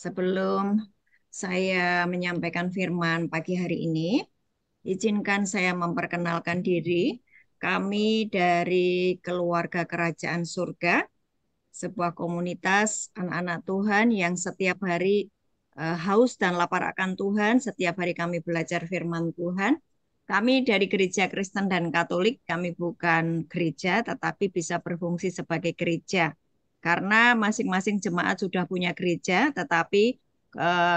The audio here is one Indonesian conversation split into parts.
Sebelum saya menyampaikan firman pagi hari ini, izinkan saya memperkenalkan diri. Kami dari Keluarga Kerajaan Surga, sebuah komunitas anak-anak Tuhan yang setiap hari haus dan lapar akan Tuhan. Setiap hari kami belajar firman Tuhan. Kami dari gereja Kristen dan Katolik, kami bukan gereja, tetapi bisa berfungsi sebagai gereja. Karena masing-masing jemaat sudah punya gereja, tetapi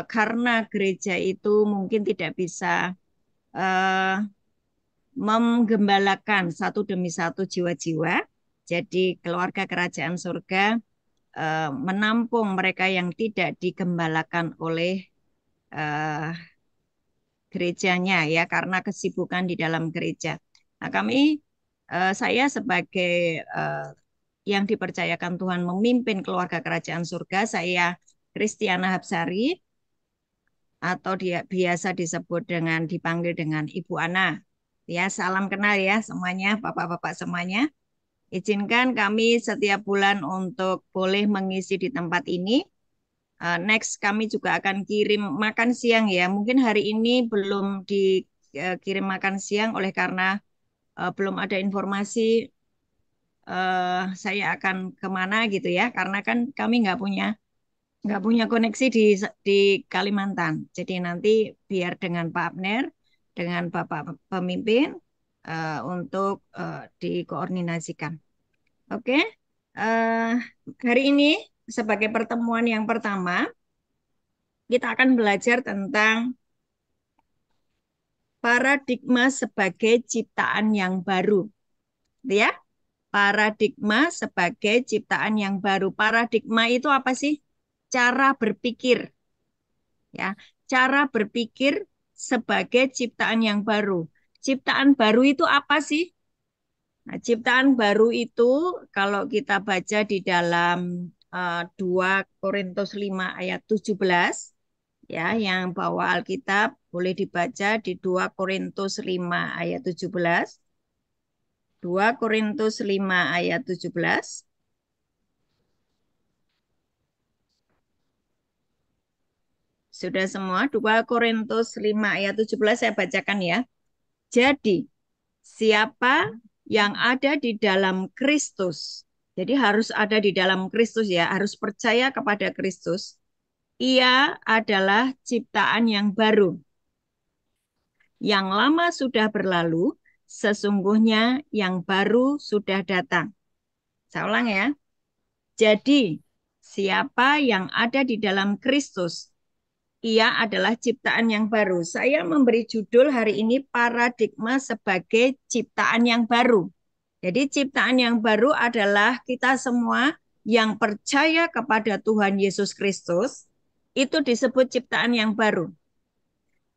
karena gereja itu mungkin tidak bisa eh, menggembalakan satu demi satu jiwa-jiwa. Jadi keluarga kerajaan surga menampung mereka yang tidak digembalakan oleh eh, gerejanya ya karena kesibukan di dalam gereja. Nah, saya sebagai eh, yang dipercayakan Tuhan memimpin keluarga kerajaan surga, saya Kristiana Hapsari atau dia biasa disebut dengan dipanggil dengan Ibu Ana. Ya, salam kenal ya semuanya, Bapak-bapak semuanya. Izinkan kami setiap bulan untuk boleh mengisi di tempat ini. Next kami juga akan kirim makan siang ya. Mungkin hari ini belum dikirim makan siang oleh karena belum ada informasi saya akan kemana gitu ya. Karena kan kami nggak punya koneksi di Kalimantan. Jadi nanti biar dengan Pak Abner, dengan Bapak pemimpin untuk dikoordinasikan. Oke, eh, hari ini sebagai pertemuan yang pertama, kita akan belajar tentang paradigma sebagai ciptaan yang baru. Ya, paradigma sebagai ciptaan yang baru. Paradigma itu apa sih? Cara berpikir, ya. Cara berpikir sebagai ciptaan yang baru. Ciptaan baru itu apa sih? Nah, ciptaan baru itu kalau kita baca di dalam 2 Korintus 5 ayat 17 ya, yang bawa Alkitab boleh dibaca di 2 Korintus 5 ayat 17. 2 Korintus 5 ayat 17. Sudah semua? 2 Korintus 5 ayat 17 saya bacakan ya. Jadi, siapa yang ada di dalam Kristus, jadi harus ada di dalam Kristus ya, harus percaya kepada Kristus. Ia adalah ciptaan yang baru. Yang lama sudah berlalu, sesungguhnya yang baru sudah datang. Saya ulang ya. Jadi, siapa yang ada di dalam Kristus, ia adalah ciptaan yang baru. Saya memberi judul hari ini paradigma sebagai ciptaan yang baru. Jadi ciptaan yang baru adalah kita semua yang percaya kepada Tuhan Yesus Kristus, itu disebut ciptaan yang baru.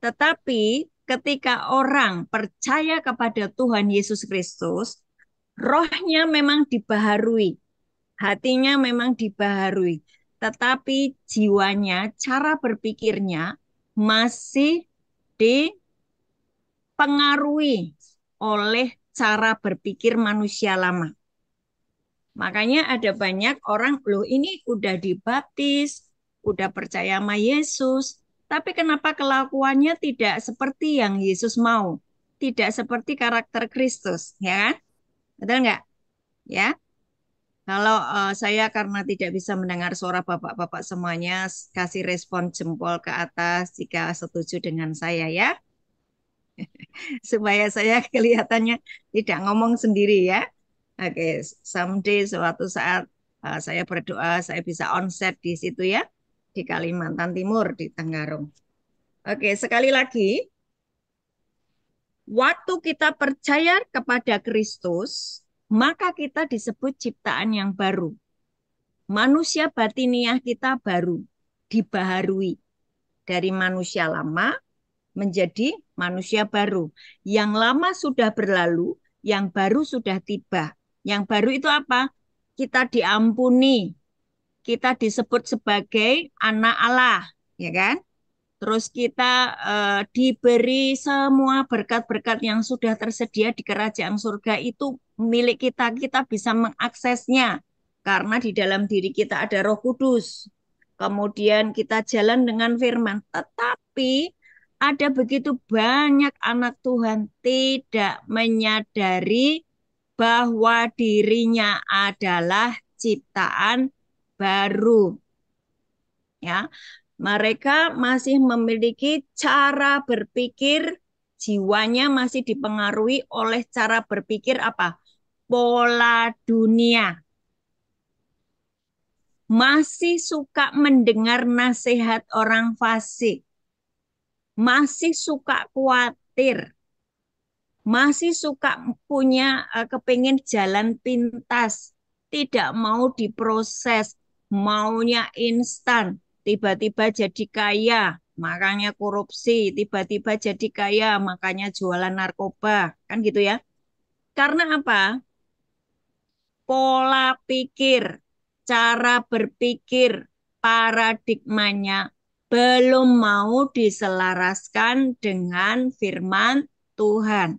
Tetapi ketika orang percaya kepada Tuhan Yesus Kristus, rohnya memang dibaharui, hatinya memang dibaharui, tetapi jiwanya, cara berpikirnya masih dipengaruhi oleh cara berpikir manusia lama. Makanya ada banyak orang, loh ini udah dibaptis, udah percaya sama Yesus, tapi kenapa kelakuannya tidak seperti yang Yesus mau? Tidak seperti karakter Kristus, ya kan? Betul nggak? Ya, kalau saya karena tidak bisa mendengar suara bapak-bapak semuanya, kasih respon jempol ke atas jika setuju dengan saya ya, supaya saya kelihatannya tidak ngomong sendiri ya. Oke, someday suatu saat saya berdoa saya bisa onset di situ ya, di Kalimantan Timur, di Tenggarong. Oke, sekali lagi, waktu kita percaya kepada Kristus, maka kita disebut ciptaan yang baru. Manusia batiniah kita baru, dibaharui dari manusia lama menjadi manusia baru. Yang lama sudah berlalu, yang baru sudah tiba. Yang baru itu apa? Kita diampuni, kita disebut sebagai anak Allah, ya kan? Terus kita diberi semua berkat-berkat yang sudah tersedia di kerajaan surga itu milik kita, kita bisa mengaksesnya karena di dalam diri kita ada Roh Kudus. kemudian kita jalan dengan firman. Tetapi ada begitu banyak anak Tuhan tidak menyadari bahwa dirinya adalah ciptaan baru. Ya, mereka masih memiliki cara berpikir, jiwanya masih dipengaruhi oleh cara berpikir apa? Pola dunia. Masih suka mendengar nasihat orang fasik. Masih suka khawatir. Masih suka punya kepingin jalan pintas. Tidak mau diproses. Maunya instan. Tiba-tiba jadi kaya. Makanya korupsi. Tiba-tiba jadi kaya. Makanya jualan narkoba. Kan gitu ya. Karena apa? Pola pikir, cara berpikir, paradigmanya belum mau diselaraskan dengan firman Tuhan.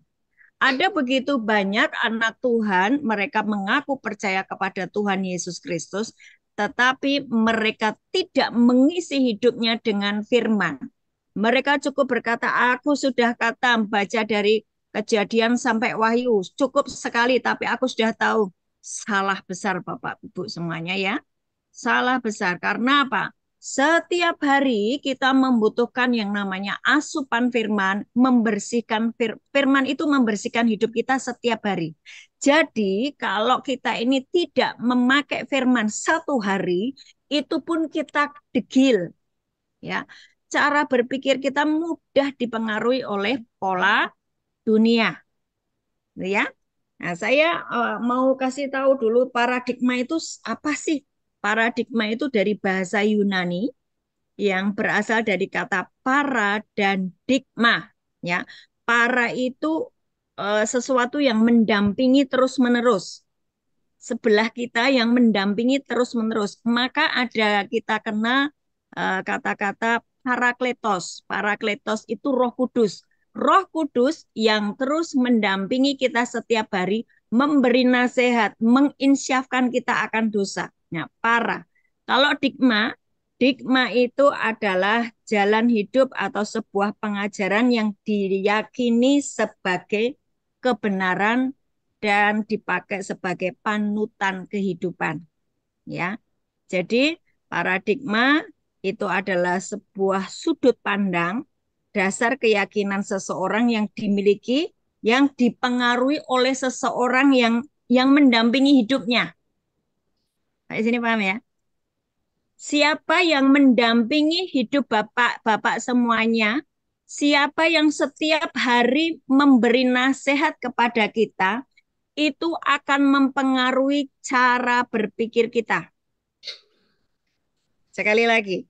Ada begitu banyak anak Tuhan, mereka mengaku percaya kepada Tuhan Yesus Kristus, tetapi mereka tidak mengisi hidupnya dengan firman. Mereka cukup berkata, aku sudah kata baca dari Kejadian sampai Wahyu, cukup sekali, tapi aku sudah tahu. Salah besar Bapak Ibu semuanya ya. Salah besar. Karena apa? Setiap hari kita membutuhkan yang namanya asupan firman, membersihkan firman itu membersihkan hidup kita setiap hari. Jadi kalau kita ini tidak memakai firman satu hari, itu pun kita degil. Ya, cara berpikir kita mudah dipengaruhi oleh pola dunia. Ya, nah, saya mau kasih tahu dulu paradigma itu apa sih? Paradigma itu dari bahasa Yunani yang berasal dari kata para dan digma. Ya, para itu sesuatu yang mendampingi terus-menerus. Sebelah kita yang mendampingi terus-menerus. Maka ada kita kenal kata-kata parakletos. Parakletos itu Roh Kudus. Roh Kudus yang terus mendampingi kita setiap hari, memberi nasihat, menginsyafkan kita akan dosa. Nah, para. Kalau digma, digma itu adalah jalan hidup atau sebuah pengajaran yang diyakini sebagai kebenaran dan dipakai sebagai panutan kehidupan. Ya, jadi paradigma itu adalah sebuah sudut pandang dasar keyakinan seseorang yang dimiliki, yang dipengaruhi oleh seseorang yang mendampingi hidupnya. Di sini paham ya? Siapa yang mendampingi hidup Bapak semuanya? Siapa yang setiap hari memberi nasihat kepada kita? Itu akan mempengaruhi cara berpikir kita. Sekali lagi,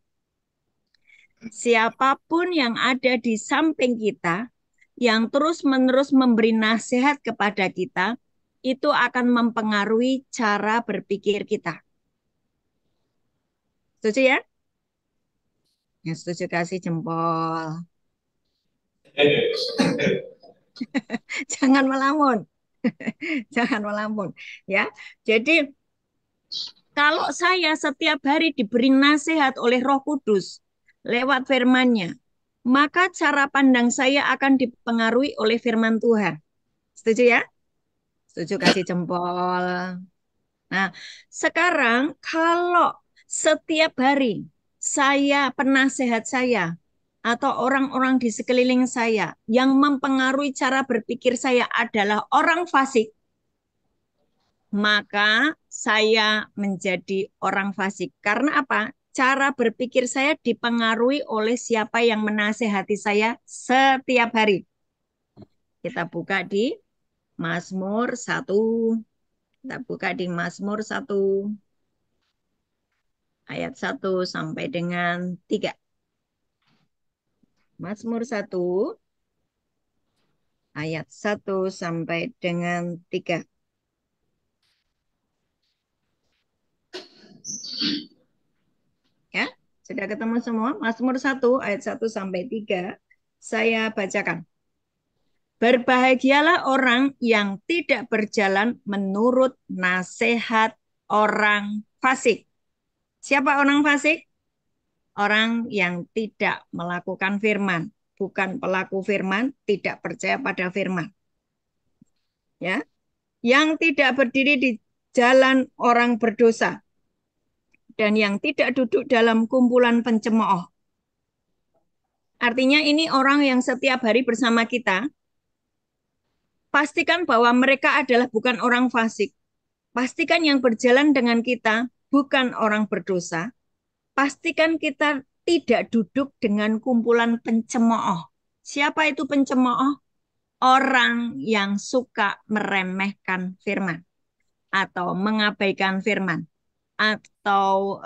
siapapun yang ada di samping kita, yang terus-menerus memberi nasihat kepada kita, itu akan mempengaruhi cara berpikir kita. Setuju ya? Yang setuju kasih jempol. Jangan melamun. Jangan melamun. Ya, jadi kalau saya setiap hari diberi nasihat oleh Roh Kudus lewat firman-Nya, maka cara pandang saya akan dipengaruhi oleh firman Tuhan. Setuju ya? Setuju kasih jempol. Nah, sekarang kalau setiap hari penasehat saya atau orang-orang di sekeliling saya yang mempengaruhi cara berpikir saya adalah orang fasik, maka saya menjadi orang fasik. Karena apa? Cara berpikir saya dipengaruhi oleh siapa yang menasehati saya setiap hari. Kita buka di Mazmur 1. Kita buka di Mazmur 1 ayat 1 sampai dengan 3. Mazmur 1 ayat 1 sampai dengan 3. Ya, sudah ketemu semua? Mazmur 1 ayat 1 sampai 3. Saya bacakan. Berbahagialah orang yang tidak berjalan menurut nasihat orang fasik. Siapa orang fasik? orang yang tidak melakukan firman, bukan pelaku firman, tidak percaya pada firman. Ya, yang tidak berdiri di jalan orang berdosa dan yang tidak duduk dalam kumpulan pencemooh. Artinya ini orang yang setiap hari bersama kita, pastikan bahwa mereka adalah bukan orang fasik. Pastikan yang berjalan dengan kita bukan orang berdosa. Pastikan kita tidak duduk dengan kumpulan pencemooh. Siapa itu pencemooh? Orang yang suka meremehkan firman atau mengabaikan firman atau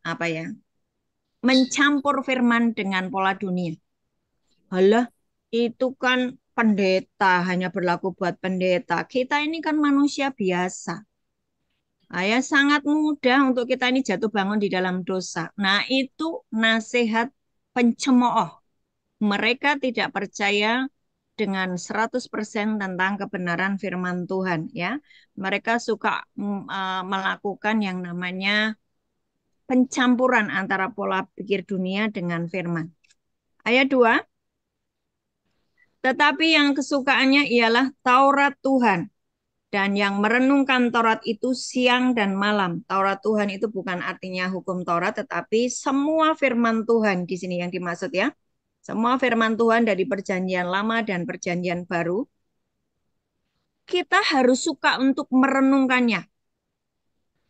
apa ya, mencampur firman dengan pola dunia. Halah, itu kan pendeta, hanya berlaku buat pendeta. Kita ini kan manusia biasa. Ya, sangat mudah untuk kita ini jatuh bangun di dalam dosa. Nah, itu nasihat pencemooh. Mereka tidak percaya dengan 100% tentang kebenaran firman Tuhan, ya. Mereka suka melakukan yang namanya pencampuran antara pola pikir dunia dengan firman. Ayat 2, tetapi yang kesukaannya ialah Taurat Tuhan. Dan yang merenungkan Taurat itu siang dan malam. Taurat Tuhan itu bukan artinya hukum Taurat, tetapi semua firman Tuhan di sini yang dimaksud, ya. Semua firman Tuhan dari perjanjian lama dan perjanjian baru. Kita harus suka untuk merenungkannya.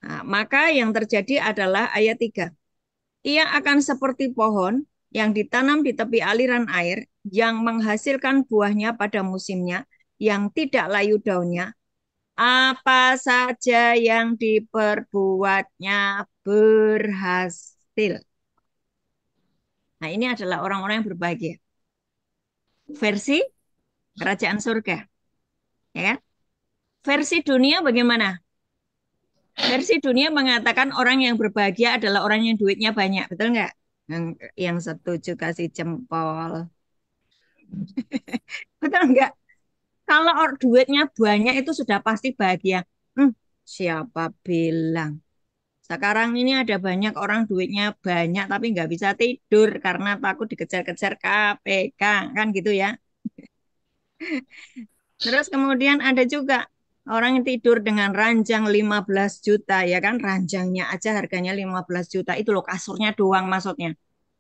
Nah, maka yang terjadi adalah ayat 3. Ia akan seperti pohon yang ditanam di tepi aliran air, yang menghasilkan buahnya pada musimnya, yang tidak layu daunnya. Apa saja yang diperbuatnya berhasil. Nah, ini adalah orang-orang yang berbahagia. Versi kerajaan surga. Ya kan? Versi dunia bagaimana? Versi dunia mengatakan orang yang berbahagia adalah orang yang duitnya banyak. Betul nggak? Yang setuju kasih jempol. Betul nggak? Kalau duitnya banyak itu sudah pasti bahagia. Siapa bilang? Sekarang ini ada banyak orang duitnya banyak tapi nggak bisa tidur karena takut dikejar-kejar KPK. Kan gitu ya. Terus kemudian ada juga orang yang tidur dengan ranjang 15 juta. Ya kan, ranjangnya aja harganya 15 juta. Itu loh, kasurnya doang maksudnya.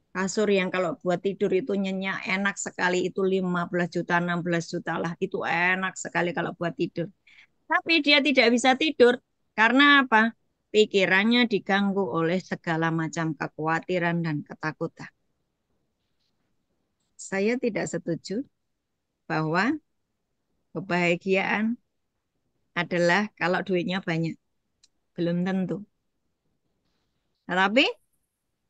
Kasur yang kalau buat tidur itu nyenyak enak sekali, itu 15 juta, 16 juta lah. Itu enak sekali kalau buat tidur. Tapi dia tidak bisa tidur karena apa? Pikirannya diganggu oleh segala macam kekhawatiran dan ketakutan. Saya tidak setuju bahwa kebahagiaan adalah kalau duitnya banyak. Belum tentu. Tetapi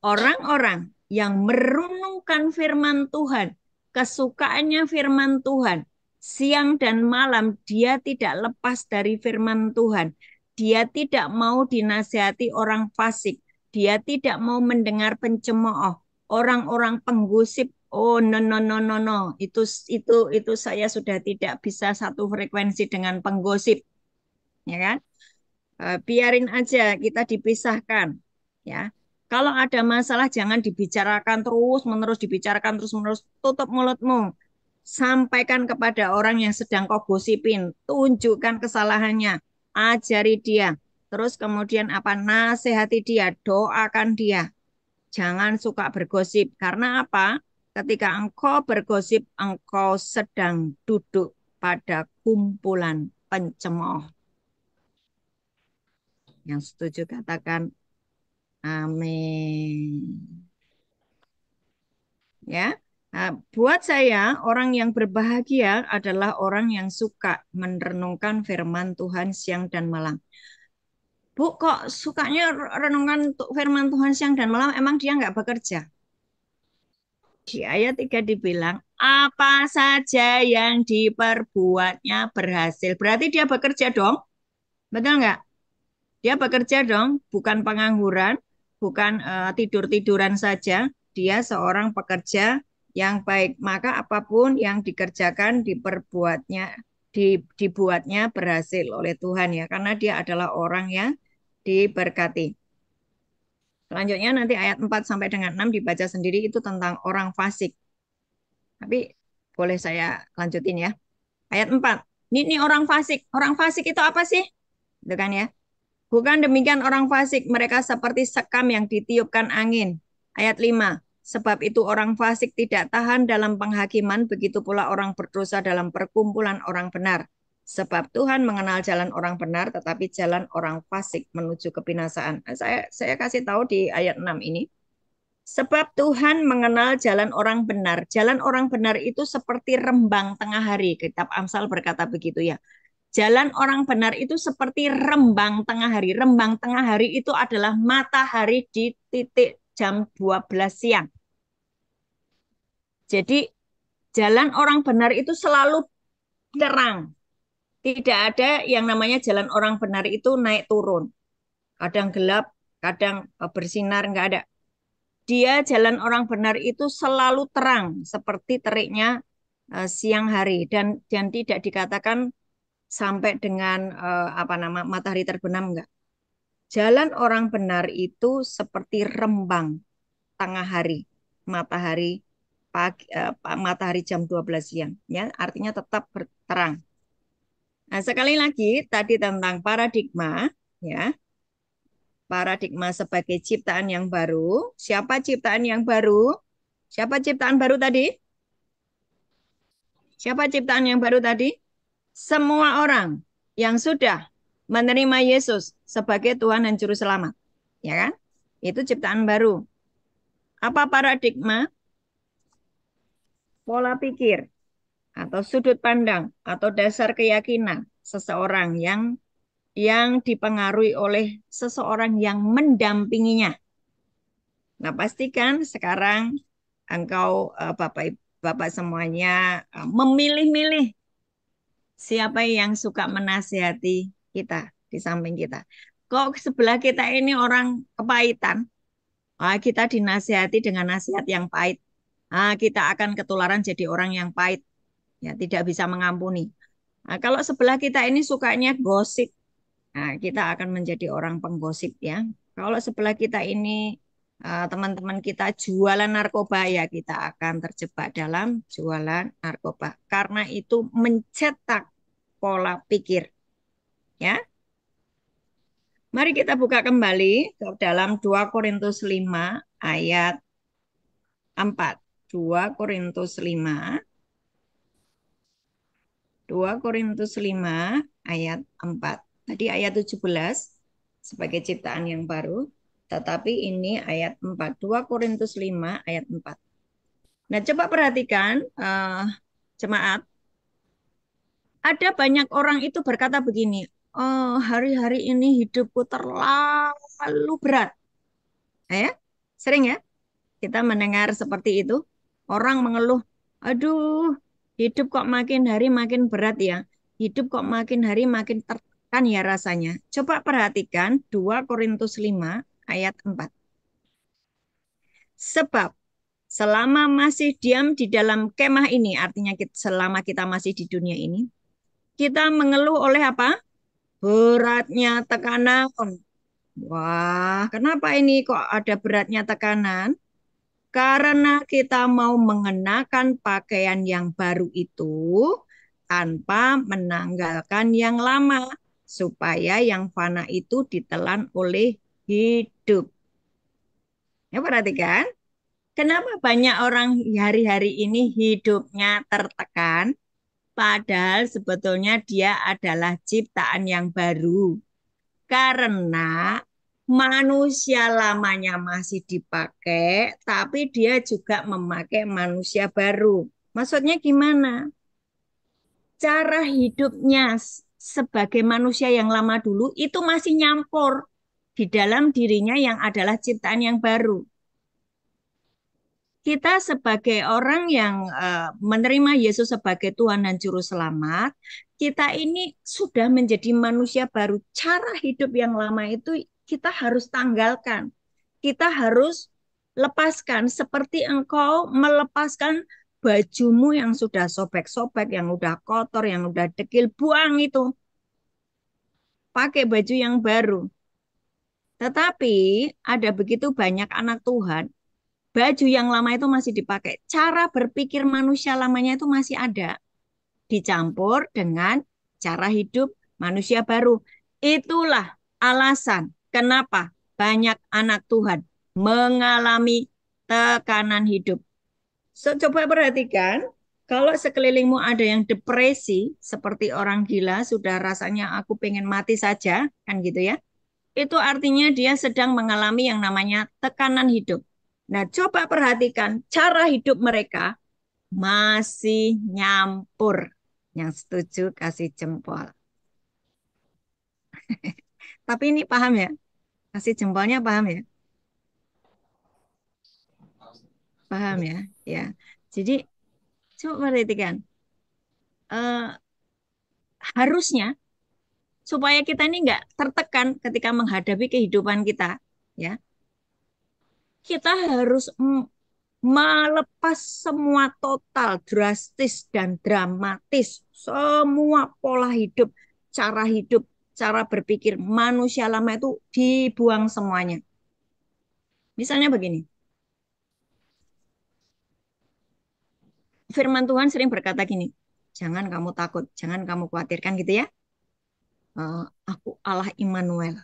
orang-orang yang merenungkan firman Tuhan, kesukaannya firman Tuhan, siang dan malam dia tidak lepas dari firman Tuhan. Dia tidak mau dinasihati orang fasik. Dia tidak mau mendengar pencemooh, orang-orang penggosip. Oh, no, no, no, no, no. Itu saya sudah tidak bisa satu frekuensi dengan penggosip, ya kan? Biarin aja kita dipisahkan, ya. Kalau ada masalah jangan dibicarakan terus-menerus, dibicarakan terus-menerus. Tutup mulutmu. Sampaikan kepada orang yang sedang kau gosipin. Tunjukkan kesalahannya. Ajari dia. Terus kemudian apa? Nasihati dia. Doakan dia. Jangan suka bergosip. Karena apa? Ketika engkau bergosip, engkau sedang duduk pada kumpulan pencemooh. Yang setuju katakan amin. Ya. Nah, buat saya orang yang berbahagia adalah orang yang suka merenungkan firman Tuhan siang dan malam. Bu, kok sukanya renungan firman Tuhan siang dan malam? Emang dia nggak bekerja? Di ayat 3 dibilang, apa saja yang diperbuatnya berhasil. Berarti dia bekerja dong? Betul nggak? Dia bekerja dong, bukan pengangguran, bukan tidur-tiduran saja. Dia seorang pekerja yang baik. Maka apapun yang dikerjakan, dibuatnya berhasil oleh Tuhan, ya, karena dia adalah orang yang diberkati. Selanjutnya nanti ayat 4 sampai dengan 6 dibaca sendiri itu tentang orang fasik. Tapi boleh saya lanjutin ya. Ayat 4. Ini orang fasik. Orang fasik itu apa sih? Itu kan ya. Bukan demikian orang fasik, mereka seperti sekam yang ditiupkan angin. Ayat 5. Sebab itu orang fasik tidak tahan dalam penghakiman, begitu pula orang berdosa dalam perkumpulan orang benar. Sebab Tuhan mengenal jalan orang benar, tetapi jalan orang fasik menuju kebinasaan. Nah, saya kasih tahu di ayat 6 ini. Sebab Tuhan mengenal jalan orang benar. Jalan orang benar itu seperti rembang tengah hari. Kitab Amsal berkata begitu ya. Jalan orang benar itu seperti rembang tengah hari. Rembang tengah hari itu adalah matahari di titik jam 12 siang. Jadi jalan orang benar itu selalu terang. Tidak ada yang namanya jalan orang benar itu naik turun. Kadang gelap, kadang bersinar, enggak ada. Dia jalan orang benar itu selalu terang seperti teriknya siang hari dan tidak dikatakan sampai dengan apa nama matahari terbenam enggak. Jalan orang benar itu seperti rembang tengah hari, matahari pagi, matahari jam 12 siang ya, artinya tetap berterang. Nah, sekali lagi tadi tentang paradigma ya. Paradigma sebagai ciptaan yang baru. Siapa ciptaan yang baru? Siapa ciptaan baru tadi? Siapa ciptaan yang baru tadi? Semua orang yang sudah menerima Yesus sebagai Tuhan dan Juru Selamat. Ya kan? Itu ciptaan baru. Apa paradigma? Pola pikir atau sudut pandang atau dasar keyakinan seseorang yang dipengaruhi oleh seseorang yang mendampinginya. Nah, pastikan sekarang engkau Bapak semuanya memilih-milih siapa yang suka menasihati kita di samping kita. Kok sebelah kita ini orang kepahitan, kita dinasihati dengan nasihat yang pahit. Kita akan ketularan jadi orang yang pahit, ya tidak bisa mengampuni. Nah, kalau sebelah kita ini sukanya gosip, kita akan menjadi orang penggosip ya. Kalau sebelah kita ini teman-teman kita jualan narkoba ya kita akan terjebak dalam jualan narkoba. Karena itu mencetak pola pikir ya. Mari kita buka kembali ke dalam 2 Korintus 5 ayat 4. 2 Korintus 5. 2 Korintus 5 ayat 4. Tadi ayat 17 sebagai ciptaan yang baru, tetapi ini ayat 4. 2 Korintus 5 ayat 4. Nah, coba perhatikan jemaat. Ada banyak orang itu berkata begini, oh, hari-hari ini hidupku terlalu berat. Ya, sering ya kita mendengar seperti itu. Orang mengeluh, aduh, hidup kok makin hari makin berat ya. Hidup kok makin hari makin tertekan ya rasanya. Coba perhatikan 2 Korintus 5 ayat 4. Sebab selama masih diam di dalam kemah ini, artinya selama kita masih di dunia ini, kita mengeluh oleh apa? Beratnya tekanan. Wah, kenapa ini kok ada beratnya tekanan? Karena kita mau mengenakan pakaian yang baru itu tanpa menanggalkan yang lama, supaya yang fana itu ditelan oleh hidup. Ya, perhatikan, kenapa banyak orang hari-hari ini hidupnya tertekan, padahal sebetulnya dia adalah ciptaan yang baru. Karena manusia lamanya masih dipakai, tapi dia juga memakai manusia baru. Maksudnya gimana? Cara hidupnya sebagai manusia yang lama dulu itu masih nyampur di dalam dirinya yang adalah ciptaan yang baru. Kita sebagai orang yang menerima Yesus sebagai Tuhan dan Juru Selamat, kita ini sudah menjadi manusia baru. Cara hidup yang lama itu kita harus tanggalkan. Kita harus lepaskan seperti engkau melepaskan bajumu yang sudah sobek-sobek, yang udah kotor, yang udah dekil, buang itu. Pakai baju yang baru. Tetapi ada begitu banyak anak Tuhan, baju yang lama itu masih dipakai. Cara berpikir manusia lamanya itu masih ada. Dicampur dengan cara hidup manusia baru. Itulah alasan kenapa banyak anak Tuhan mengalami tekanan hidup. So, coba perhatikan, kalau sekelilingmu ada yang depresi, seperti orang gila, sudah rasanya aku pengen mati saja, kan gitu ya. Itu artinya dia sedang mengalami yang namanya tekanan hidup. Nah, coba perhatikan cara hidup mereka masih nyampur. Yang setuju kasih jempol. Tapi ini paham ya? Kasih jempolnya paham ya? Paham ya? Ya. Jadi coba perhatikan. Eh, harusnya supaya kita ini nggak tertekan ketika menghadapi kehidupan kita, ya. Kita harus melepas semua total drastis dan dramatis semua pola hidup, cara berpikir manusia lama itu dibuang semuanya. Misalnya begini, firman Tuhan sering berkata gini, jangan kamu takut, jangan kamu khawatirkan gitu ya. Aku Allah Immanuel,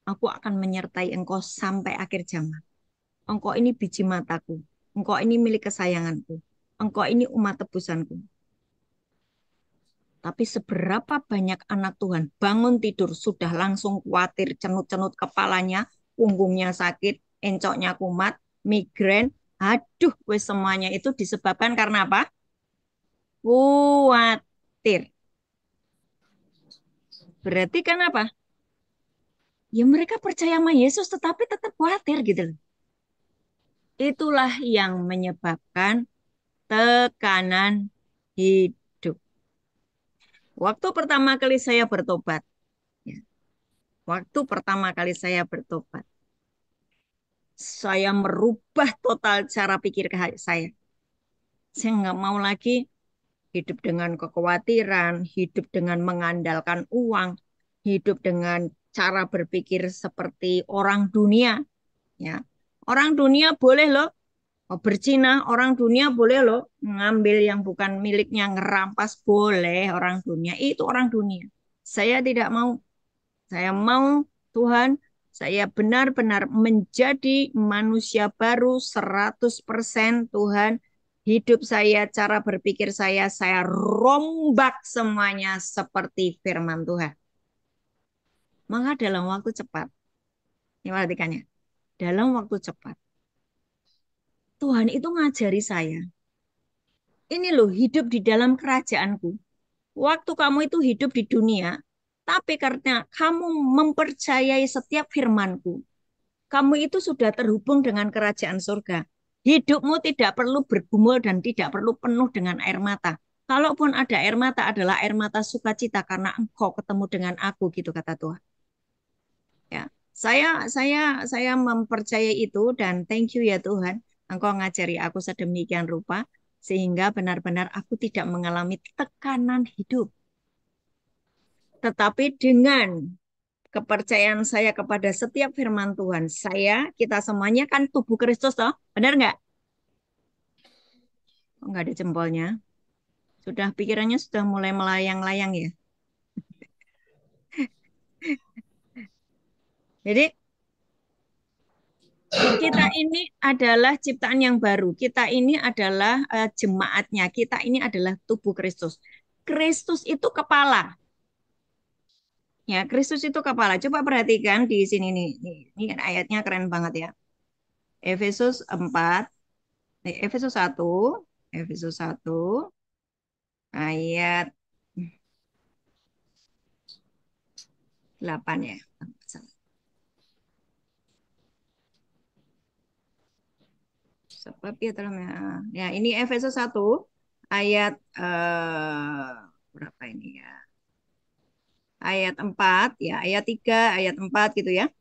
aku akan menyertai engkau sampai akhir zaman. Engkau ini biji mataku. Engkau ini milik kesayanganku. Engkau ini umat tebusanku. Tapi seberapa banyak anak Tuhan bangun tidur sudah langsung khawatir, cenut-cenut kepalanya, punggungnya sakit, encoknya kumat, migrain. Aduh, wes semuanya itu disebabkan karena apa? Khawatir. Berarti kan apa? Ya mereka percaya sama Yesus tetapi tetap khawatir gitu loh. Itulah yang menyebabkan tekanan hidup. Waktu pertama kali saya bertobat, ya, waktu pertama kali saya bertobat, saya merubah total cara pikir saya. Saya nggak mau lagi hidup dengan kekhawatiran, hidup dengan mengandalkan uang, hidup dengan cara berpikir seperti orang dunia. Ya, orang dunia boleh loh berzina, orang dunia boleh loh ngambil yang bukan miliknya, ngerampas boleh orang dunia. Itu orang dunia. Saya tidak mau. Saya mau Tuhan, saya benar-benar menjadi manusia baru 100% Tuhan. Hidup saya, cara berpikir saya rombak semuanya seperti firman Tuhan. Maka dalam waktu cepat, ini perhatikannya, dalam waktu cepat, Tuhan itu ngajari saya, ini loh hidup di dalam kerajaanku. Waktu kamu itu hidup di dunia, tapi karena kamu mempercayai setiap firmanku, kamu itu sudah terhubung dengan kerajaan surga. Hidupmu tidak perlu bergumul dan tidak perlu penuh dengan air mata. Kalaupun ada air mata adalah air mata sukacita karena engkau ketemu dengan aku gitu kata Tuhan. Ya, saya mempercayai itu dan thank you ya Tuhan. Engkau ngajari aku sedemikian rupa sehingga benar-benar aku tidak mengalami tekanan hidup. Tetapi dengan kepercayaan saya kepada setiap firman Tuhan, kita semuanya kan tubuh Kristus toh, benar nggak? Kok nggak ada jempolnya? Sudah pikirannya sudah mulai melayang-layang ya. Jadi kita ini adalah ciptaan yang baru. Kita ini adalah jemaatnya. Kita ini adalah tubuh Kristus. Kristus itu kepala. Ya, Kristus itu kepala. Coba perhatikan di sini nih. Ini ayatnya keren banget ya. Efesus 4, Efesus 1, Efesus 1 ayat 8 ya. Sebab ya telah ya ini Efesus 1 ayat berapa ini ya? Ayat 4 ya, ayat 3, ayat 4 gitu ya.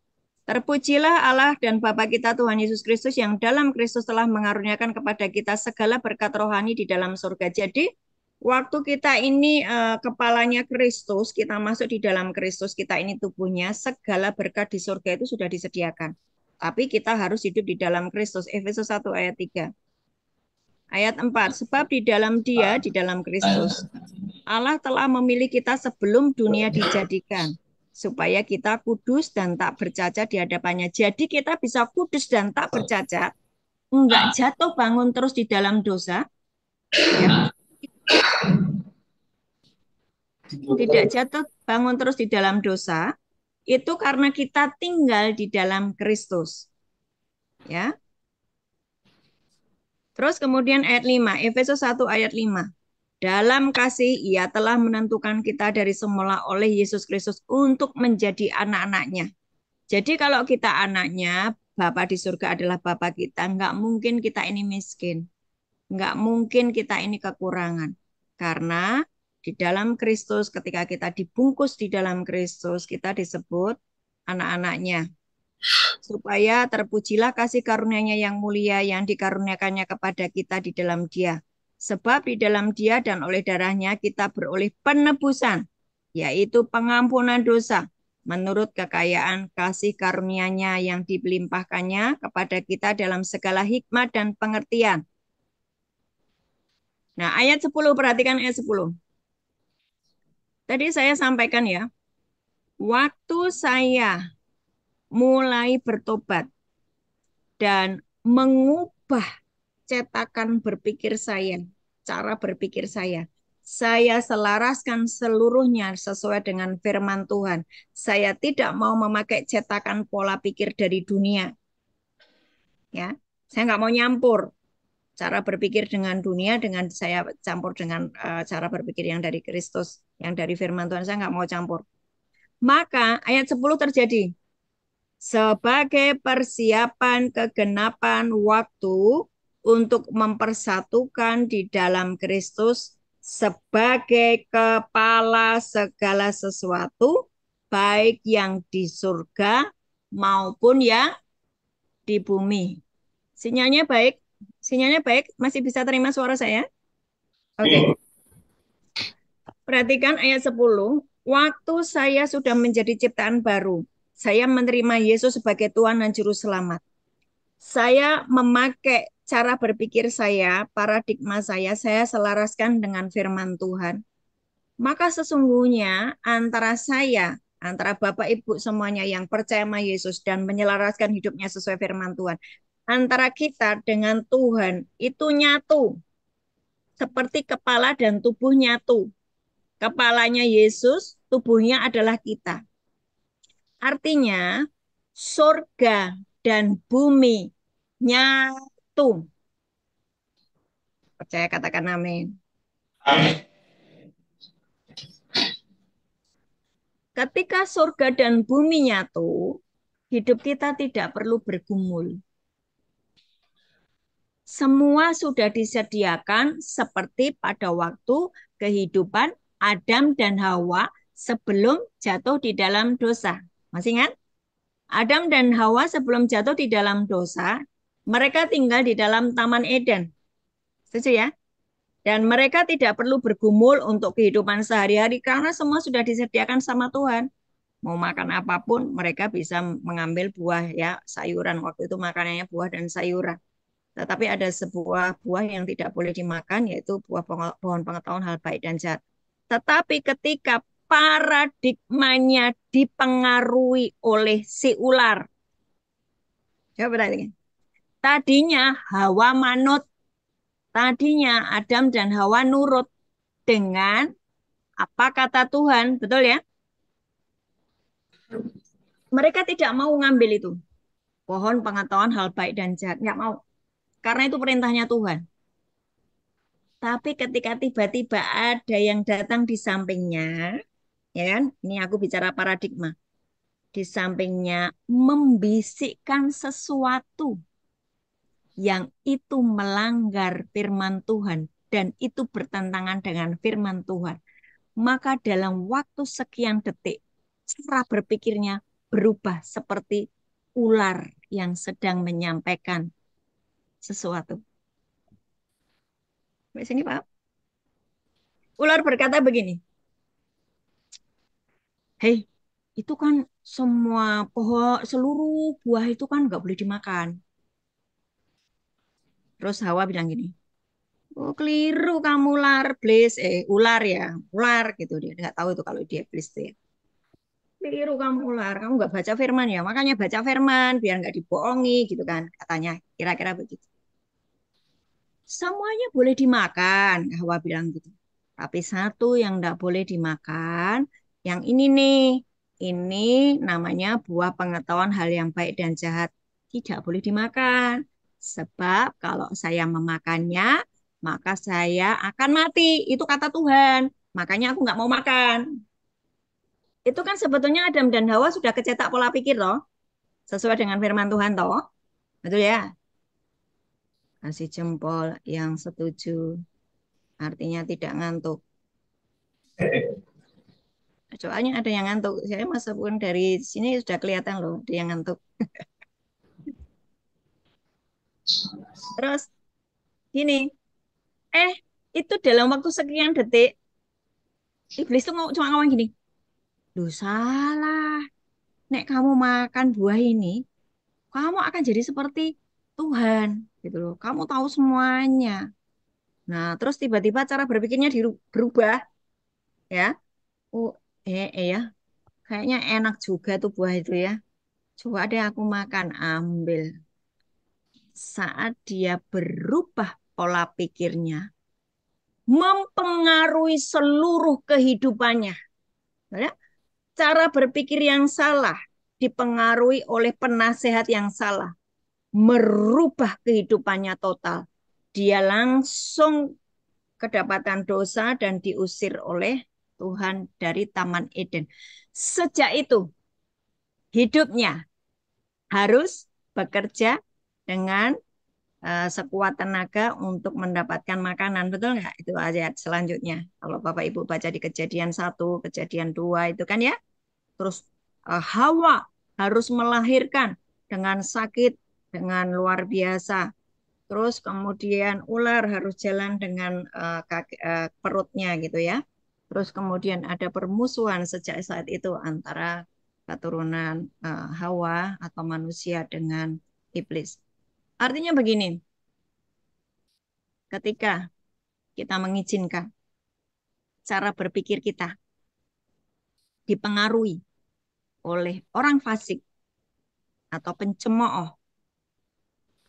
Terpujilah Allah dan Bapa kita Tuhan Yesus Kristus yang dalam Kristus telah mengaruniakan kepada kita segala berkat rohani di dalam surga. Jadi Waktu kita ini kepalanya Kristus, kita masuk di dalam Kristus, kita ini tubuhnya, segala berkat di surga itu sudah disediakan. Tapi kita harus hidup di dalam Kristus. Efesus 1 ayat 3. Ayat 4, sebab di dalam Dia, di dalam Kristus, Allah telah memilih kita sebelum dunia dijadikan, supaya kita kudus dan tak bercacat di hadapannya. Jadi kita bisa kudus dan tak bercacat, enggak jatuh bangun terus di dalam dosa, ya, tidak jatuh bangun terus di dalam dosa, itu karena kita tinggal di dalam Kristus. Ya. Terus kemudian ayat 5, Efesus 1 ayat 5. Dalam kasih ia telah menentukan kita dari semula oleh Yesus Kristus untuk menjadi anak-anaknya. Jadi kalau kita anaknya, Bapa di surga adalah Bapa kita, nggak mungkin kita ini miskin. Nggak mungkin kita ini kekurangan. Karena di dalam Kristus, ketika kita dibungkus di dalam Kristus, kita disebut anak-anaknya. Supaya terpujilah kasih karunia-Nya yang mulia yang dikaruniakannya kepada kita di dalam Dia. Sebab di dalam Dia dan oleh darahnya kita beroleh penebusan, yaitu pengampunan dosa, menurut kekayaan kasih karunia-Nya yang dilimpahkannya kepada kita dalam segala hikmat dan pengertian. Nah, ayat 10, perhatikan ayat 10. Tadi saya sampaikan ya, waktu saya mulai bertobat dan mengubah cetakan berpikir saya, cara berpikir saya selaraskan seluruhnya sesuai dengan firman Tuhan. Saya tidak mau memakai cetakan pola pikir dari dunia. Ya, saya nggak mau nyampur cara berpikir dengan dunia dengan saya campur dengan cara berpikir yang dari Kristus, yang dari firman Tuhan. Saya nggak mau campur. Maka ayat 10 terjadi. Sebagai persiapan kegenapan waktu untuk mempersatukan di dalam Kristus sebagai kepala segala sesuatu, baik yang di surga maupun yang di bumi. Sinyalnya baik? Sinyalnya baik? Masih bisa terima suara saya? Oke. Perhatikan ayat 10. Waktu saya sudah menjadi ciptaan baru, saya menerima Yesus sebagai Tuhan dan Juru Selamat. Saya memakai cara berpikir saya, paradigma saya selaraskan dengan firman Tuhan. Maka sesungguhnya antara Bapak Ibu semuanya yang percaya sama Yesus dan menyelaraskan hidupnya sesuai firman Tuhan, antara kita dengan Tuhan itu nyatu, seperti kepala dan tubuh nyatu. Kepalanya Yesus, tubuhnya adalah kita. Artinya, surga dan bumi nyatu. Percaya katakan amin. Ketika surga dan bumi nyatu, hidup kita tidak perlu bergumul. Semua sudah disediakan seperti pada waktu kehidupan Adam dan Hawa sebelum jatuh di dalam dosa. Masih ingat? Adam dan Hawa sebelum jatuh di dalam dosa, mereka tinggal di dalam Taman Eden. Setuju ya? Dan mereka tidak perlu bergumul untuk kehidupan sehari-hari karena semua sudah disediakan sama Tuhan. Mau makan apapun, mereka bisa mengambil buah ya, sayuran. Waktu itu makanannya buah dan sayuran. Tetapi ada sebuah buah yang tidak boleh dimakan, yaitu buah pohon pengetahuan hal baik dan jahat. Tetapi ketika paradigmanya dipengaruhi oleh si ular. Coba perhatikan. Tadinya Hawa manut. Tadinya Adam dan Hawa nurut dengan apa kata Tuhan. Betul ya? Mereka tidak mau ngambil itu. Pohon pengetahuan hal baik dan jahat. Nggak mau. Karena itu perintahnya Tuhan. Tapi ketika tiba-tiba ada yang datang di sampingnya, ya kan? Ini aku bicara paradigma. Di sampingnya membisikkan sesuatu yang itu melanggar firman Tuhan dan itu bertentangan dengan firman Tuhan. Maka dalam waktu sekian detik, cara berpikirnya berubah seperti ular yang sedang menyampaikan sesuatu. Sampai sini, Pak? Ular berkata begini, hei, itu kan semua pohon, seluruh buah itu kan nggak boleh dimakan. Terus Hawa bilang gini, oh keliru kamu ular, iblis, ular ya, ular gitu dia nggak tahu itu kalau dia iblis tuh ya. Keliru kamu ular, kamu nggak baca firman ya, makanya baca firman biar nggak dibohongi gitu kan katanya, kira-kira begitu. Semuanya boleh dimakan, Hawa bilang gitu. Tapi satu yang nggak boleh dimakan, yang ini nih, ini namanya buah pengetahuan hal yang baik dan jahat. Tidak boleh dimakan. Sebab kalau saya memakannya, maka saya akan mati. Itu kata Tuhan. Makanya aku nggak mau makan. Itu kan sebetulnya Adam dan Hawa sudah kecetak pola pikir loh. Sesuai dengan firman Tuhan toh. Betul ya? Kasih jempol yang setuju. Artinya tidak ngantuk. Soalnya ada yang ngantuk. Saya meskipun dari sini sudah kelihatan loh, ada yang ngantuk. Terus gini, eh itu dalam waktu sekian detik, iblis tuh cuma ngomong gini, lu salah. Nek kamu makan buah ini, kamu akan jadi seperti Tuhan, gitu loh. Kamu tahu semuanya. Nah, terus tiba-tiba cara berpikirnya berubah, ya. Oh, ya, kayaknya enak juga tuh buah itu ya. Coba deh aku makan, ambil. Saat dia berubah pola pikirnya, mempengaruhi seluruh kehidupannya. Ya, cara berpikir yang salah dipengaruhi oleh penasehat yang salah, merubah kehidupannya total. Dia langsung kedapatan dosa dan diusir oleh Tuhan dari Taman Eden. Sejak itu, hidupnya harus bekerja dengan sekuat tenaga untuk mendapatkan makanan. Betul nggak? Itu ayat selanjutnya. Kalau Bapak Ibu baca di Kejadian 1, Kejadian 2 itu kan ya. Terus Hawa harus melahirkan dengan sakit, dengan luar biasa. Terus kemudian ular harus jalan dengan perutnya gitu ya. Terus kemudian ada permusuhan sejak saat itu antara keturunan Hawa atau manusia dengan iblis. Artinya begini, ketika kita mengizinkan cara berpikir kita dipengaruhi oleh orang fasik atau pencemooh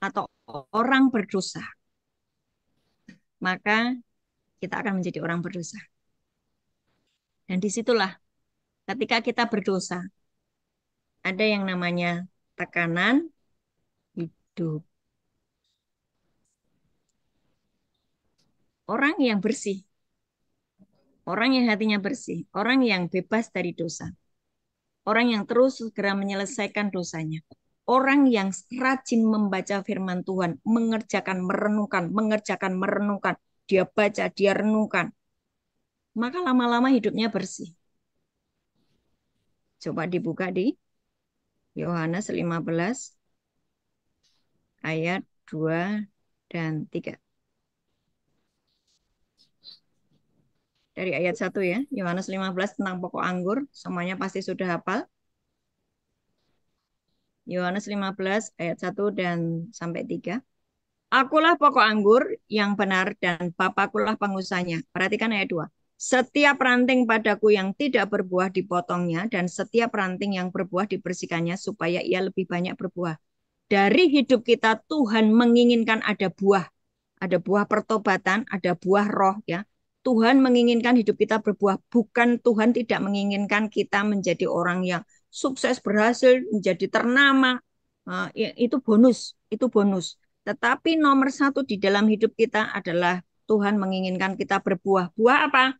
atau orang berdosa, maka kita akan menjadi orang berdosa. Dan disitulah ketika kita berdosa, ada yang namanya tekanan hidup. Orang yang bersih, orang yang hatinya bersih, orang yang bebas dari dosa, orang yang terus segera menyelesaikan dosanya, orang yang rajin membaca firman Tuhan, mengerjakan, merenungkan, dia baca, dia renungkan, maka lama-lama hidupnya bersih. Coba dibuka di Yohanes 15 ayat 2 dan 3. Dari ayat 1 ya, Yohanes 15 tentang pokok anggur, semuanya pasti sudah hafal. Yohanes 15 ayat 1 dan sampai 3. Akulah pokok anggur yang benar dan Bapakulah pengusahanya. Perhatikan ayat 2. Setiap ranting padaku yang tidak berbuah dipotongnya dan setiap ranting yang berbuah dibersihkannya supaya ia lebih banyak berbuah. Dari hidup kita Tuhan menginginkan ada buah. Ada buah pertobatan, ada buah roh ya. Tuhan menginginkan hidup kita berbuah, bukan Tuhan tidak menginginkan kita menjadi orang yang sukses, berhasil, menjadi ternama. Itu bonus, itu bonus. Tetapi nomor satu di dalam hidup kita adalah Tuhan menginginkan kita berbuah. Buah apa?